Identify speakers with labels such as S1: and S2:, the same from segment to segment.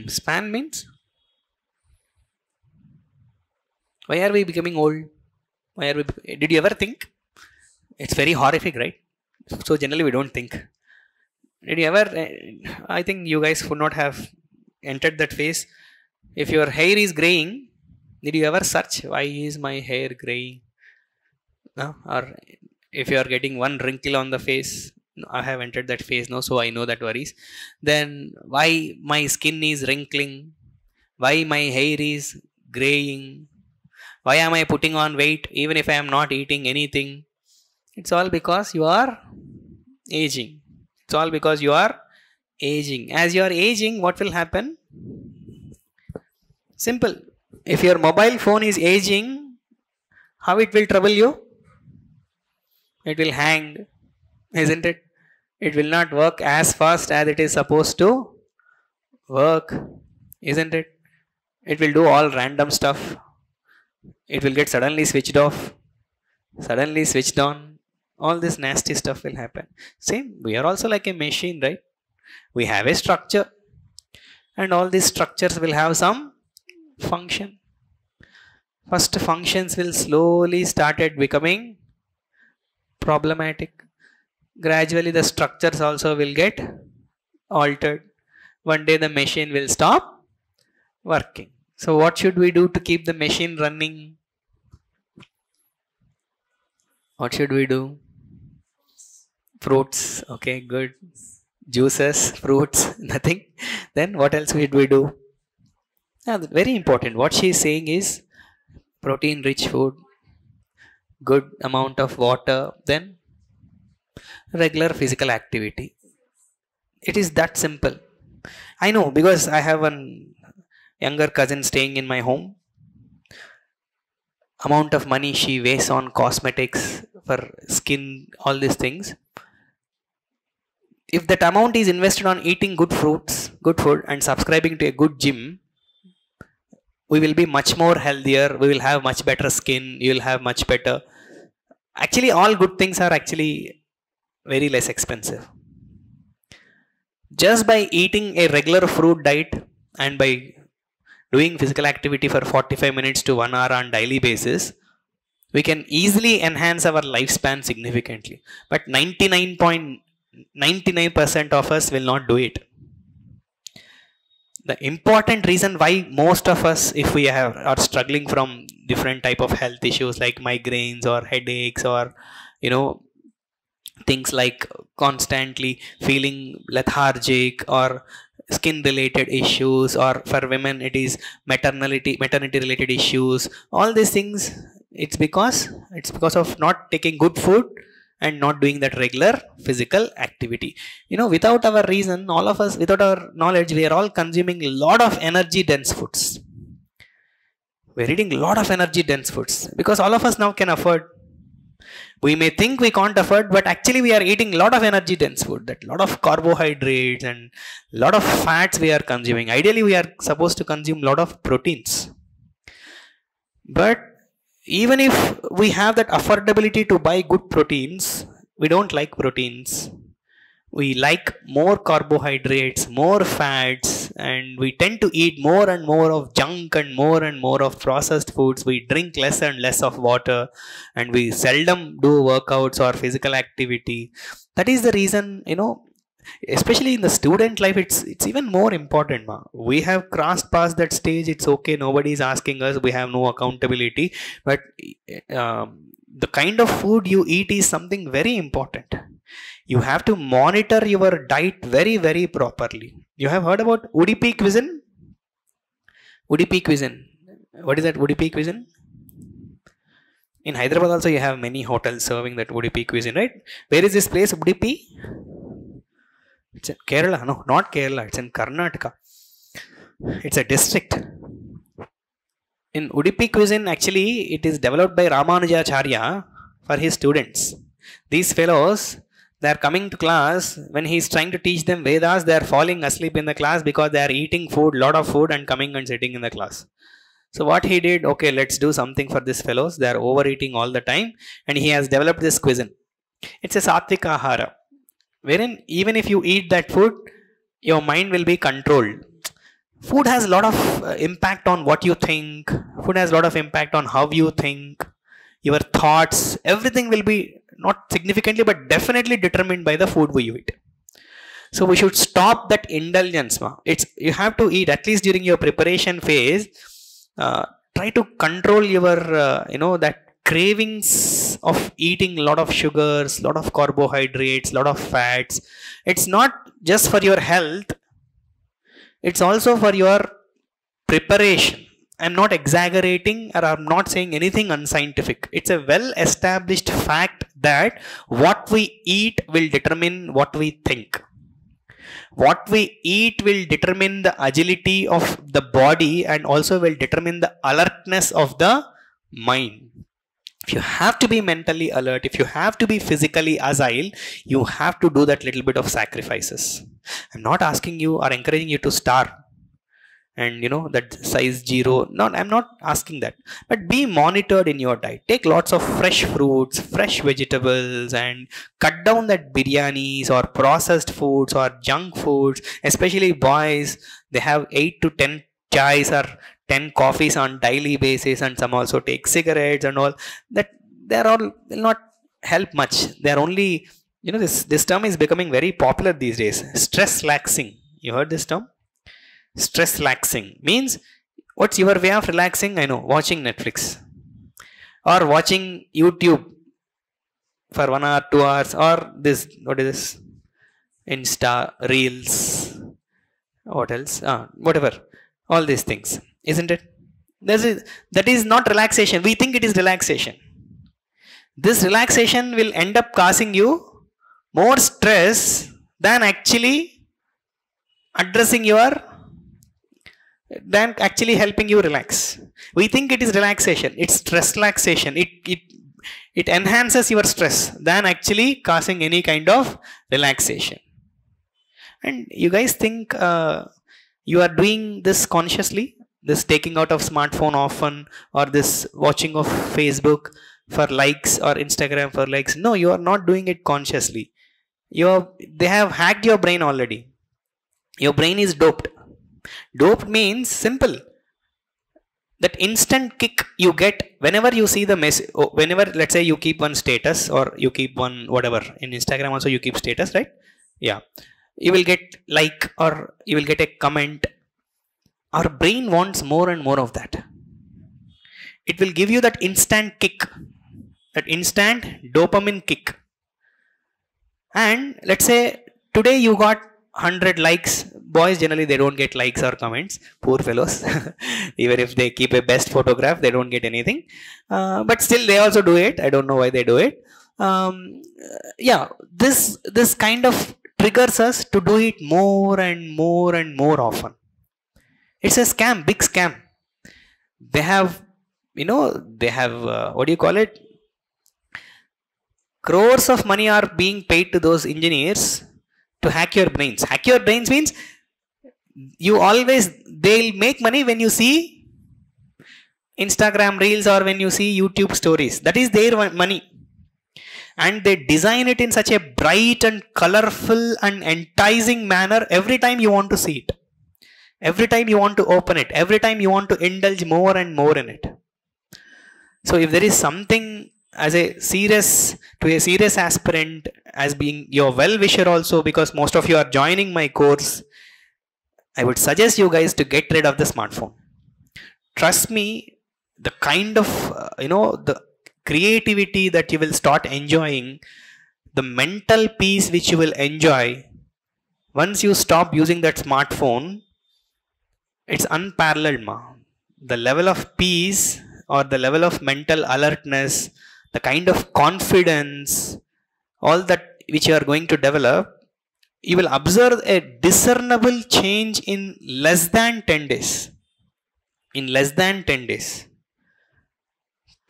S1: Span means? Why are we becoming old? Why are we? Did you ever think? It's very horrific, right? So generally we don't think. Did you ever? I think you guys would not have entered that phase. If your hair is graying, did you ever search why is my hair graying? No? Or if you are getting one wrinkle on the face, no, I have entered that phase now, so I know that worries. Then why my skin is wrinkling? Why my hair is graying? Why am I putting on weight even if I am not eating anything? It's all because you are aging. It's all because you are aging. As you are aging, what will happen? Simple. If your mobile phone is aging, how it will trouble you? It will hang, isn't it? It will not work as fast as it is supposed to work, isn't it? It will do all random stuff. It will get suddenly switched off, suddenly switched on. All this nasty stuff will happen. Same, we are also like a machine, right? We have a structure, and all these structures will have some function. First functions will slowly started becoming problematic. Gradually the structures also will get altered. One day the machine will stop working. So what should we do to keep the machine running? What should we do? Fruits. Okay, good. Juices, fruits, nothing. Then what else should we do? Very important. What she is saying is protein rich food, good amount of water, then regular physical activity. It is that simple. I know because I have one younger cousin staying in my home. Amount of money she wastes on cosmetics for skin, all these things. If that amount is invested on eating good fruits, good food, and subscribing to a good gym, we will be much more healthier. We will have much better skin. You will have much better. Actually, all good things are actually very less expensive. Just by eating a regular fruit diet and by doing physical activity for 45 minutes to 1 hour on daily basis, we can easily enhance our lifespan significantly. But 99.99% of us will not do it. The important reason why most of us, if we are struggling from different type of health issues like migraines or headaches or things like constantly feeling lethargic or skin related issues, or for women it is maternity related issues, all these things, it's because of not taking good food and not doing that regular physical activity. Without our reason, all of us, without our knowledge, we are all consuming a lot of energy dense foods. We're eating a lot of energy dense foods because all of us now can afford. We may think we can't afford, but actually we are eating a lot of energy dense food, that lot of carbohydrates and a lot of fats we are consuming. Ideally we are supposed to consume a lot of proteins. But even if we have that affordability to buy good proteins, we don't like proteins. We like more carbohydrates, more fats, and we tend to eat more and more of junk and more of processed foods. We drink less and less of water, and we seldom do workouts or physical activity. That is the reason, especially in the student life, it's even more important. We have crossed past that stage. It's okay. Nobody is asking us. We have no accountability. But the kind of food you eat is something very important. You have to monitor your diet very, very properly. You have heard about Udupi cuisine? Udupi cuisine. What is that Udupi cuisine? In Hyderabad also you have many hotels serving that Udupi cuisine, right? Where is this place, Udupi? It's in Kerala. No, not Kerala. It's in Karnataka. It's a district. In Udupi cuisine, actually, it is developed by Ramanujacharya for his students. These fellows, they are coming to class. When he is trying to teach them Vedas, they are falling asleep in the class because they are eating food, lot of food, and coming and sitting in the class. So what he did, okay, let's do something for these fellows. They are overeating all the time, and he has developed this cuisine. It's a Satvika Ahara, wherein even if you eat that food, your mind will be controlled. Food has a lot of impact on what you think. Food has a lot of impact on how you think. Your thoughts, everything will be not significantly but definitely determined by the food we eat. So we should stop that indulgence. It's, you have to eat at least during your preparation phase. Try to control your that cravings of eating a lot of sugars, lot of carbohydrates, lot of fats. It's not just for your health, it's also for your preparation. I'm not exaggerating, or I'm not saying anything unscientific. It's a well established fact that what we eat will determine what we think. What we eat will determine the agility of the body and also will determine the alertness of the mind. If you have to be mentally alert, if you have to be physically agile, you have to do that little bit of sacrifices. I'm not asking you or encouraging you to starve and that size 0. No, I'm not asking that. But be monitored in your diet. Take lots of fresh fruits, fresh vegetables, and cut down that biryanis or processed foods or junk foods. Especially boys, they have 8 to 10 chais or 10 coffees on daily basis, and some also take cigarettes and all. That they all will not help much. They are only, this term is becoming very popular these days. Stress laxing. You heard this term? Stress laxing means, what's your way of relaxing? I know, watching Netflix or watching YouTube for 1 hour, 2 hours, or this, what is this? Insta, Reels, what else? Whatever. All these things, isn't it? That is not relaxation. We think it is relaxation. This relaxation will end up causing you more stress than actually addressing than actually helping you relax. We think it is relaxation. It's stress relaxation. It enhances your stress than actually causing any kind of relaxation. And you guys think you are doing this consciously? This taking out of smartphone often, or this watching of Facebook for likes or Instagram for likes? No, you are not doing it consciously. They have hacked your brain already. Your brain is doped. Doped means simple. That instant kick you get whenever you see the message. Whenever, let's say, you keep one status or you keep one whatever. In Instagram also you keep status, right? Yeah. You will get like, or you will get a comment. Our brain wants more and more of that. It will give you that instant kick. That instant dopamine kick. And let's say today you got 100 likes. Boys generally they don't get likes or comments. Poor fellows. Even if they keep a best photograph, they don't get anything. But still they also do it. I don't know why they do it. Yeah, this kind of triggers us to do it more and more and more often. It's a scam, big scam. They have, what do you call it? Crores of money are being paid to those engineers to hack your brains. Hack your brains means they'll make money when you see Instagram reels or when you see YouTube stories. That is their money. And they design it in such a bright and colorful and enticing manner every time you want to see it. Every time you want to open it. Every time you want to indulge more and more in it. So if there is something as a serious aspirant, as being your well-wisher also, because most of you are joining my course, I would suggest you guys to get rid of the smartphone. Trust me, the kind of, the creativity that you will start enjoying, the mental peace which you will enjoy, once you stop using that smartphone, it's unparalleled, The level of peace or the level of mental alertness, the kind of confidence, all that which you are going to develop, you will observe a discernible change in less than 10 days. In less than 10 days.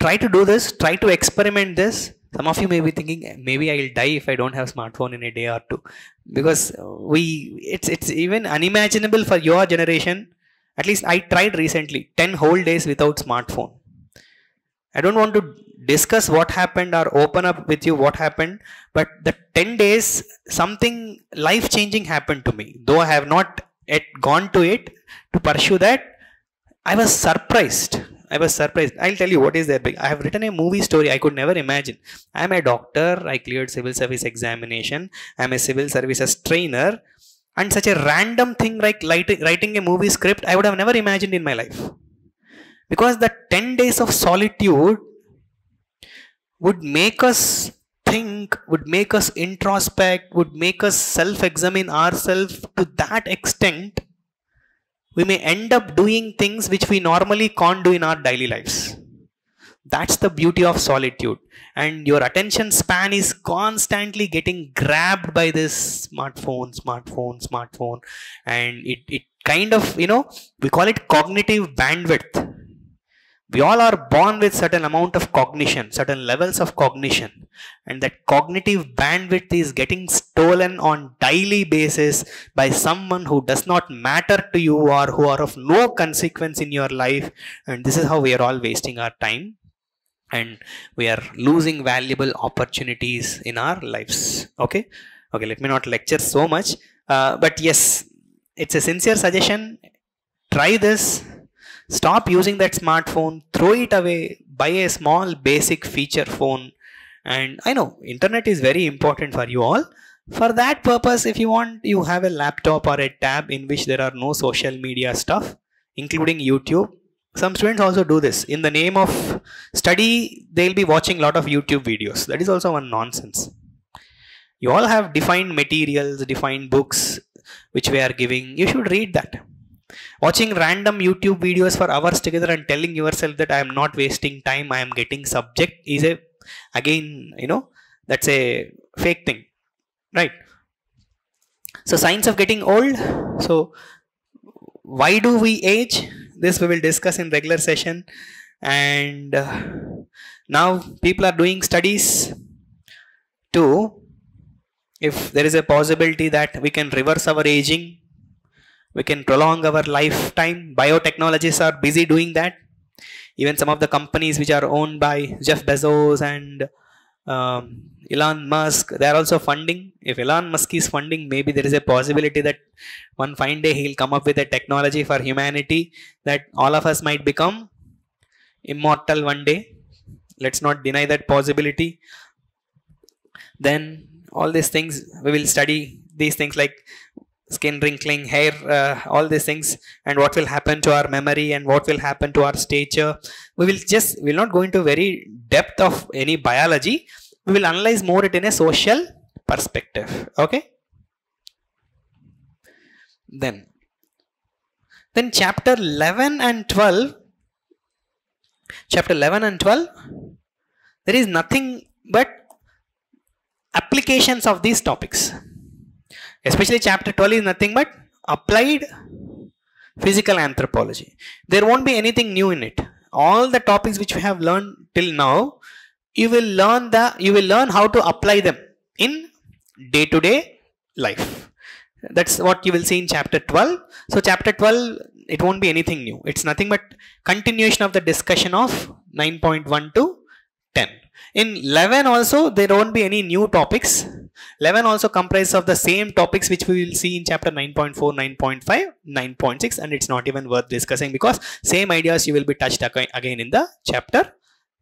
S1: Try to do this. Try to experiment this. Some of you may be thinking, maybe I will die if I don't have smartphone in a day or two. Because it's even unimaginable for your generation. At least I tried recently, 10 whole days without smartphone. I don't want to discuss what happened or open up with you what happened, but the 10 days, something life-changing happened to me. Though I have not gone to it to pursue that, I was surprised. I'll tell you what is there. I have written a movie story I could never imagine. I'm a doctor. I cleared civil service examination. I'm a civil services trainer. And such a random thing like writing a movie script, I would have never imagined in my life. Because the 10 days of solitude would make us think, would make us introspect, would make us self-examine ourselves to that extent, we may end up doing things which we normally can't do in our daily lives. That's the beauty of solitude. And your attention span is constantly getting grabbed by this smartphone. And it kind of, we call it cognitive bandwidth. We all are born with certain amount of cognition, certain levels of cognition. And that cognitive bandwidth is getting stolen on daily basis by someone who does not matter to you or who are of no consequence in your life. And this is how we are all wasting our time. And we are losing valuable opportunities in our lives. Okay, let me not lecture so much. But yes, it's a sincere suggestion. Try this. Stop using that smartphone, throw it away, buy a small basic feature phone. And I know internet is very important for you all. For that purpose, if you want, you have a laptop or a tab in which there are no social media stuff, including YouTube. Some students also do this. In the name of study, they'll be watching a lot of YouTube videos. That is also one nonsense. You all have defined materials, defined books, which we are giving. You should read that. Watching random YouTube videos for hours together and telling yourself that I am not wasting time, I am getting subject is that's a fake thing, right? So signs of getting old. So why do we age? This we will discuss in regular session. And now people are doing studies to, if there is a possibility that we can reverse our aging, we can prolong our lifetime. Biotechnologists are busy doing that. Even some of the companies which are owned by Jeff Bezos and Elon Musk, they are also funding. If Elon Musk is funding, maybe there is a possibility that one fine day he'll come up with a technology for humanity that all of us might become immortal one day. Let's not deny that possibility. Then all these things, we will study these things like skin wrinkling, hair, all these things, and what will happen to our memory and what will happen to our stature. We'll not go into very depth of any biology. We will analyze more it in a social perspective. Okay. Then chapter 11 and 12. Chapter 11 and 12. There is nothing but applications of these topics. Especially chapter 12 is nothing but applied physical anthropology. There won't be anything new in it. All the topics which we have learned till now, you will learn how to apply them in day-to-day life. That's what you will see in chapter 12. So chapter 12, it won't be anything new. It's nothing but continuation of the discussion of 9.1 to 10. In 11 also, there won't be any new topics. 11 also comprises of the same topics which we will see in chapter 9.4, 9.5, 9.6, and it's not even worth discussing because same ideas you will be touched again in the chapter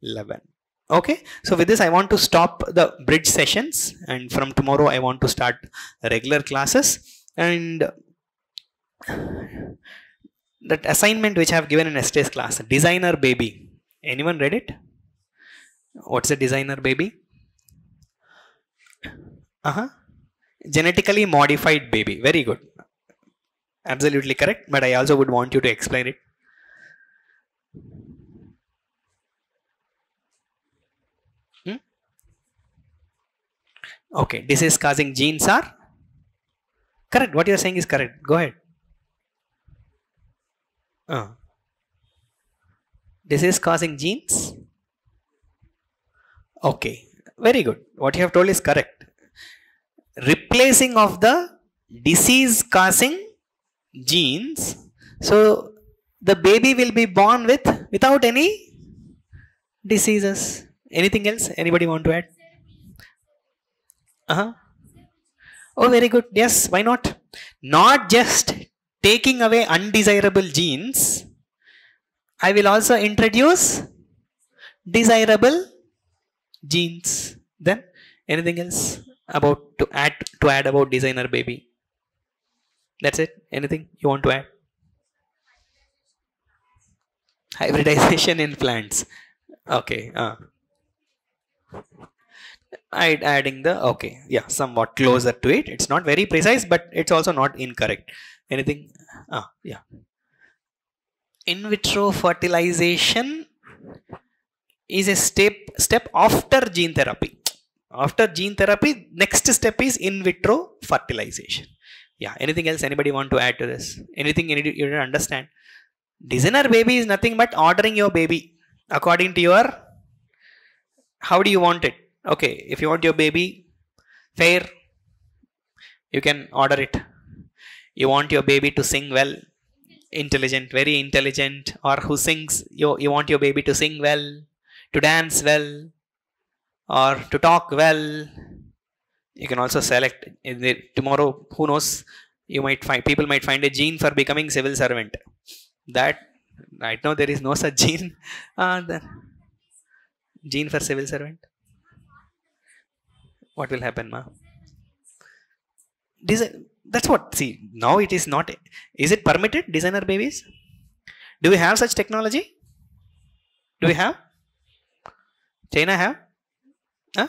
S1: 11. Okay, so with this I want to stop the bridge sessions, and from tomorrow I want to start regular classes. And that assignment which I have given in yesterday's class, designer baby, anyone read it? What's a designer baby? Genetically modified baby. Very good. Absolutely correct. But I also would want you to explain it. Okay. Disease causing genes are correct. What you are saying is correct. Go ahead. Disease causing genes. Okay. Very good. What you have told is correct. Replacing of the disease causing genes. So the baby will be born without any diseases. Anything else? Anybody want to add? Oh, very good. Yes, why not? Not just taking away undesirable genes, I will also introduce desirable genes. Then anything else about to add about designer baby? That's it. Anything you want to add? Hybridization in plants. Okay. Adding the okay. Yeah, somewhat closer to it. It's not very precise, but it's also not incorrect. Anything? Yeah. In vitro fertilization is a step after gene therapy. After gene therapy, next step is in vitro fertilization. Yeah. Anything else? Anybody want to add to this? Anything you don't understand? Designer baby is nothing but ordering your baby according to your. How do you want it? Okay. If you want your baby fair, you can order it. You want your baby to sing well, intelligent, very intelligent, or who sings. You want your baby to sing well, to dance well, or to talk well. You can also select tomorrow. Who knows? People might find a gene for becoming civil servant. That right now there is no such gene. Gene for civil servant. What will happen, ma? That's what. See, now it is not. Is it permitted? Designer babies. Do we have such technology? Do we have? China have? Huh?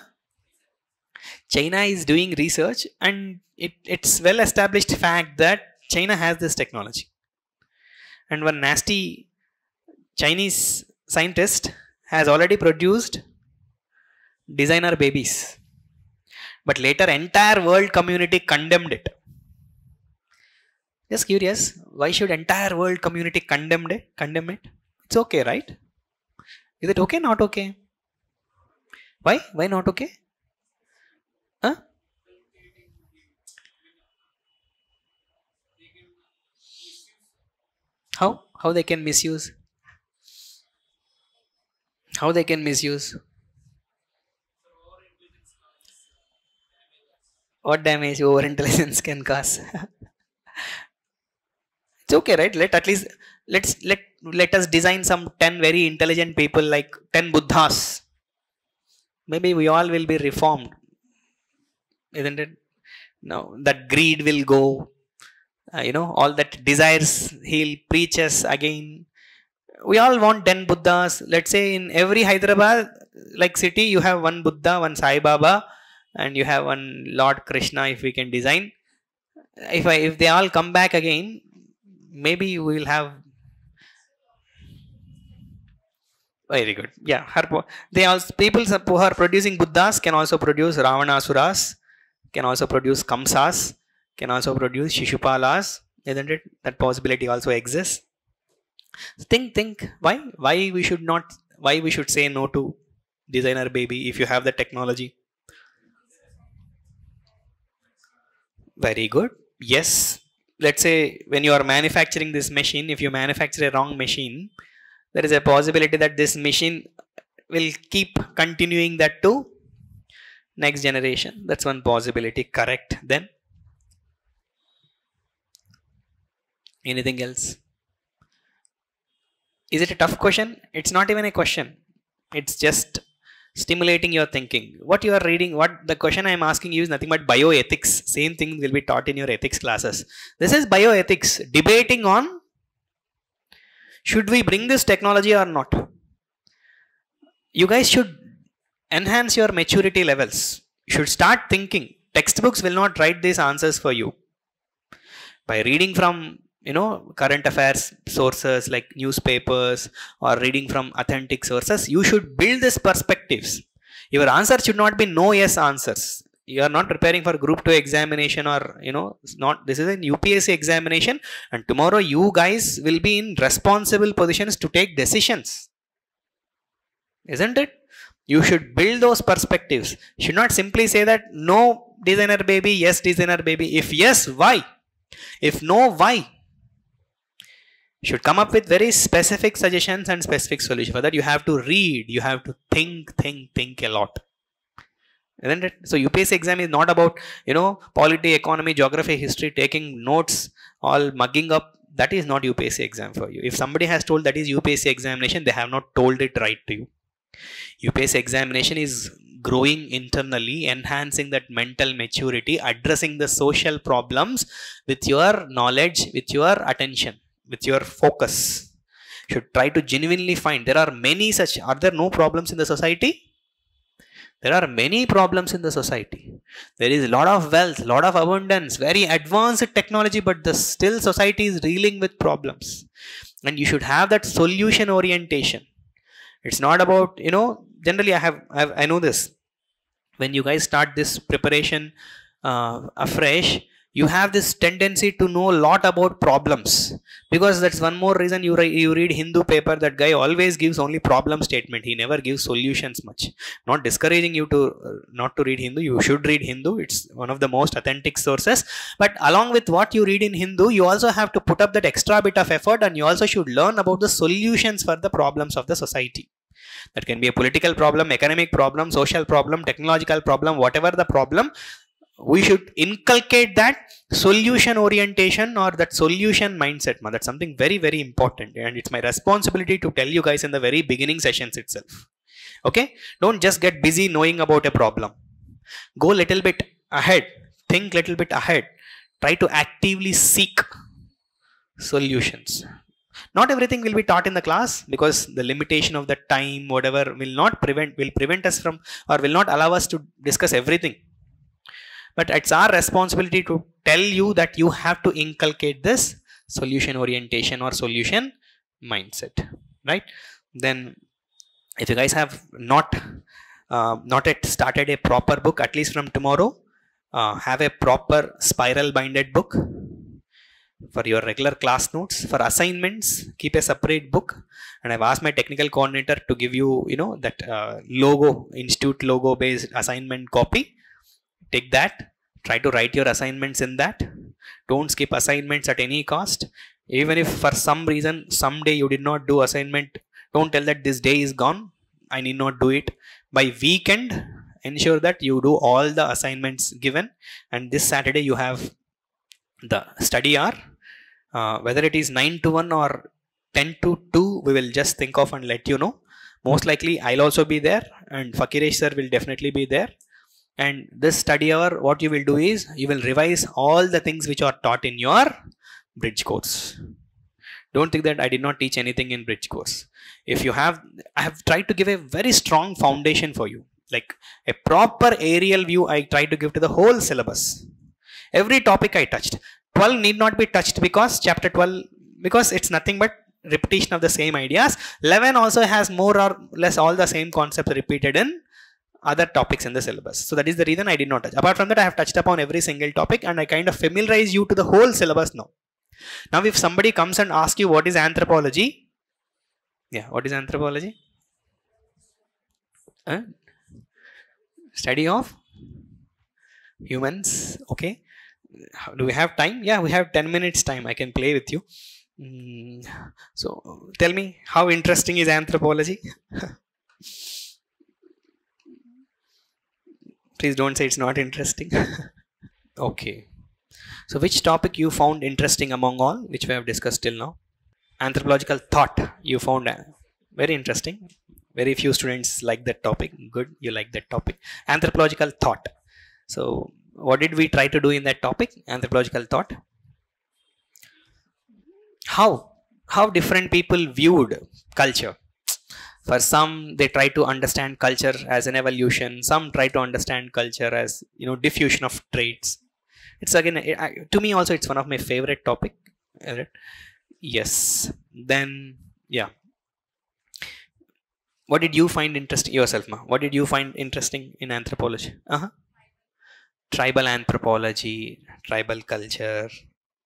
S1: China is doing research, and it's well established fact that China has this technology. And one nasty Chinese scientist has already produced designer babies. But later entire world community condemned it. Just curious, why should entire world community condemn it? It's okay, right? Is it okay? Not okay? Why? Why not okay? Huh? How they can misuse? How they can misuse? What damage over intelligence can cause? It's okay, right? Let us design some 10 very intelligent people, like 10 Buddhas. Maybe we all will be reformed, isn't it? No, that greed will go. All that desires, he'll preach us again. We all want 10 Buddhas. Let's say in every Hyderabad like city, you have one Buddha, one Sai Baba, and you have one Lord Krishna. If we can design, if they all come back again, maybe we will have. Very good. Yeah, people who are producing Buddhas can also produce Ravanasuras, can also produce Kamsas, can also produce Shishupalas, isn't it? That possibility also exists. Think why we should say no to designer baby if you have the technology. Very good. Yes. Let's say when you are manufacturing this machine, if you manufacture a wrong machine, there is a possibility that this machine will keep continuing that to next generation. That's one possibility. Correct. Then anything else? Is it a tough question? It's not even a question. It's just stimulating your thinking. What you are reading, the question I am asking you is nothing but bioethics. Same thing will be taught in your ethics classes. This is bioethics, debating on should we bring this technology or not. You guys should enhance your maturity levels. You should start thinking. Textbooks will not write these answers for you. By reading from current affairs sources like newspapers or reading from authentic sources, you should build these perspectives. Your answer should not be no yes answers. You are not preparing for group 2 examination or this is an UPSC examination, and tomorrow you guys will be in responsible positions to take decisions, isn't it? You should build those perspectives. You should not simply say that no designer baby, yes designer baby. If yes, why? If no, why? Should come up with very specific suggestions and specific solutions. For that you have to read, you have to think a lot. isn't it? So UPSC exam is not about, polity, economy, geography, history, taking notes, all mugging up. That is not UPSC exam for you. If somebody has told that is UPSC examination, they have not told it right to you. UPSC examination is growing internally, enhancing that mental maturity, addressing the social problems with your knowledge, with your attention, with your focus. Should try to genuinely find. There are many such. Are there no problems in the society? There are many problems in the society. There is a lot of wealth, lot of abundance, very advanced technology, but the still society is reeling with problems. And you should have that solution orientation. It's not about, generally I know this. When you guys start this preparation afresh, you have this tendency to know a lot about problems, because that's one more reason you read Hindu paper. That guy always gives only problem statement. He never gives solutions much. Not discouraging you to not to read Hindu. You should read Hindu. It's one of the most authentic sources. But along with what you read in Hindu, you also have to put up that extra bit of effort, and you also should learn about the solutions for the problems of the society. That can be a political problem, economic problem, social problem, technological problem, whatever the problem. We should inculcate that solution orientation or that solution mindset. That's something very, very important, and it's my responsibility to tell you guys in the very beginning sessions itself. Okay, don't just get busy knowing about a problem. Go little bit ahead, think little bit ahead, try to actively seek solutions. Not everything will be taught in the class, because the limitation of the time, whatever, will prevent us from, or will not allow us to discuss everything. But it's our responsibility to tell you that you have to inculcate this solution orientation or solution mindset, right? Then, if you guys have not yet started a proper book, at least from tomorrow, have a proper spiral binded book for your regular class notes. For assignments, keep a separate book. And I've asked my technical coordinator to give you, that logo, institute logo based assignment copy. Take that, try to write your assignments in that. Don't skip assignments at any cost. Even if for some reason someday you did not do assignment, don't tell that this day is gone, I need not do it. By weekend, ensure that you do all the assignments given, and this Saturday you have the study hour. Whether it is 9 to 1 or 10 to 2, we will just think of and let you know. Most likely I'll also be there, and Fakiresh sir will definitely be there. And this study hour, what you will do is, you will revise all the things which are taught in your bridge course. Don't think that I did not teach anything in bridge course. If you have, I have tried to give a very strong foundation for you. Like a proper aerial view, I tried to give to the whole syllabus. Every topic I touched. 12 need not be touched, because chapter 12, because it's nothing but repetition of the same ideas. 11 also has more or less all the same concepts repeated in other topics in the syllabus. So that is the reason I did not touch. Apart from that, I have touched upon every single topic, and I kind of familiarize you to the whole syllabus now. Now, if somebody comes and asks you what is anthropology, what is anthropology? Study of humans. Okay. Do we have time? Yeah, we have 10 minutes time. I can play with you. So tell me, how interesting is anthropology? Please don't say it's not interesting. Okay. So which topic you found interesting among all which we have discussed till now? Anthropological thought you found very interesting. Very few students like that topic. Good, you like that topic. Anthropological thought. So what did we try to do in that topic? Anthropological thought. How different people viewed culture. For some, they try to understand culture as an evolution. Some try to understand culture as, diffusion of traits. It's again, to me also, it's one of my favorite topic. Yes. Then, yeah. What did you find interesting yourself, Ma? What did you find interesting in anthropology? Tribal anthropology, tribal culture.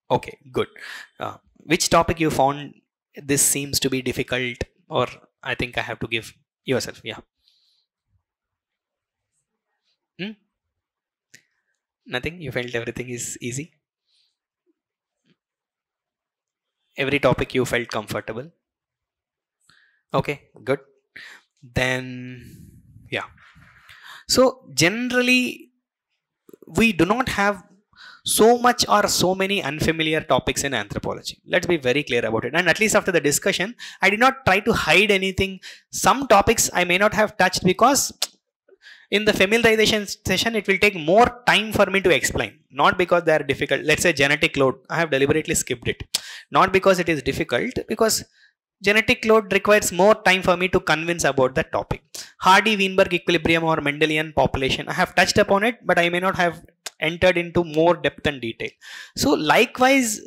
S1: Okay, good. Which topic you found this seems to be difficult, or I think I have to give yourself? Yeah. Nothing? You felt everything is easy? Every topic you felt comfortable? Okay, good. Then, yeah. So generally we do not have so much or so many unfamiliar topics in anthropology. Let's be very clear about it. And at least after the discussion, I did not try to hide anything. Some topics I may not have touched because in the familiarization session it will take more time for me to explain, not because they are difficult. Let's say genetic load, I have deliberately skipped it, not because it is difficult, because genetic load requires more time for me to convince about that topic. Hardy-Weinberg equilibrium or Mendelian population, I have touched upon it, but I may not have entered into more depth and detail. So likewise,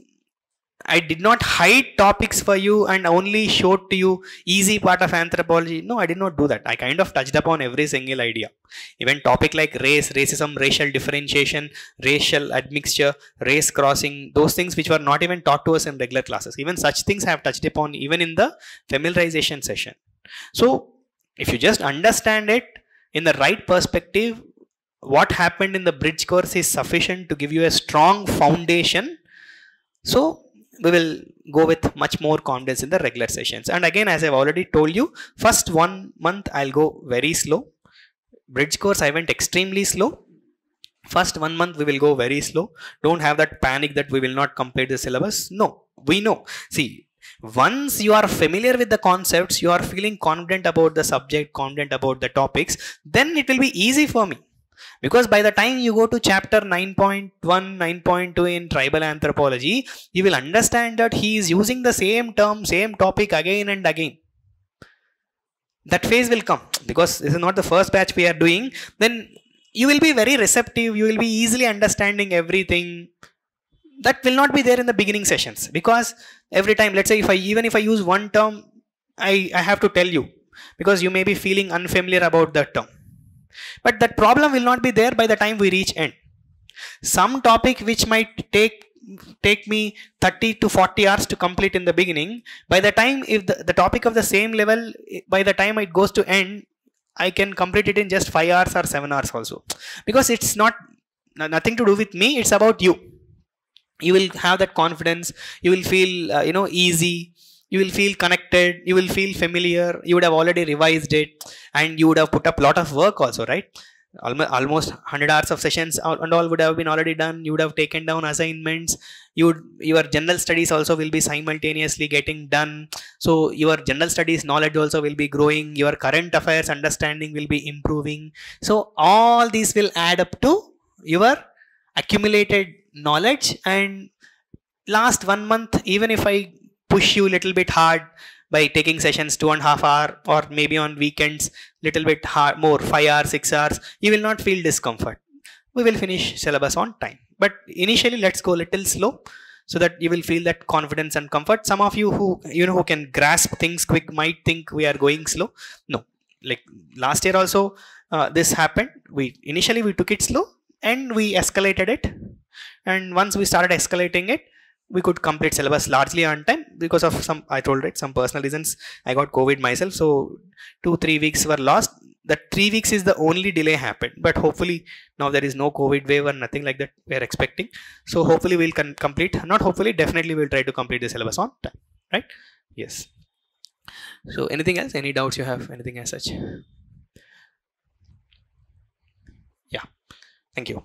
S1: I did not hide topics for you and only showed to you easy part of anthropology. No, I did not do that. I kind of touched upon every single idea. Even topic like race, racism, racial differentiation, racial admixture, race crossing, those things which were not even taught to us in regular classes. Even such things I have touched upon even in the familiarization session. So if you just understand it in the right perspective, what happened in the bridge course is sufficient to give you a strong foundation. So we will go with much more confidence in the regular sessions. And again, as I've already told you, first 1 month I'll go very slow. Bridge course I went extremely slow. First 1 month we will go very slow. Don't have that panic that we will not complete the syllabus. No, we know. See, once you are familiar with the concepts, you are feeling confident about the subject, confident about the topics, then it will be easy for me. Because by the time you go to chapter 9.1, 9.2 in tribal anthropology, you will understand that he is using the same term, same topic again and again. That phase will come because this is not the first batch we are doing. Then you will be very receptive. You will be easily understanding everything. That will not be there in the beginning sessions, because every time, let's say even if I use one term, I have to tell you, because you may be feeling unfamiliar about that term. But that problem will not be there by the time we reach end. Some topic which might take me 30 to 40 hours to complete in the beginning, by the time, if the topic of the same level, by the time it goes to end, I can complete it in just 5 hours or 7 hours also. Because it's nothing to do with me, it's about you. You will have that confidence, you will feel easy, you will feel connected, you will feel familiar, you would have already revised it, and you would have put up a lot of work also, right? Almost 100 hours of sessions and all would have been already done. You would have taken down assignments. Your general studies also will be simultaneously getting done. So your general studies knowledge also will be growing. Your current affairs understanding will be improving. So all these will add up to your accumulated knowledge. And last 1 month, even if I push you a little bit hard by taking sessions 2.5 hours, or maybe on weekends little bit hard, more 5 hours, 6 hours, you will not feel discomfort. We will finish syllabus on time. But initially let's go a little slow, so that you will feel that confidence and comfort. Some of you who can grasp things quick might think we are going slow. No, like last year also this happened. Initially we took it slow and we escalated it, and once we started escalating it, we could complete syllabus largely on time because of some personal reasons. I got COVID myself, so 2-3 weeks were lost. That 3 weeks is the only delay happened, but hopefully now there is no COVID wave or nothing like that we are expecting. So hopefully we'll complete, not hopefully, definitely we'll try to complete the syllabus on time, right? Yes. So anything else? Any doubts you have? Anything as such? Yeah. Thank you.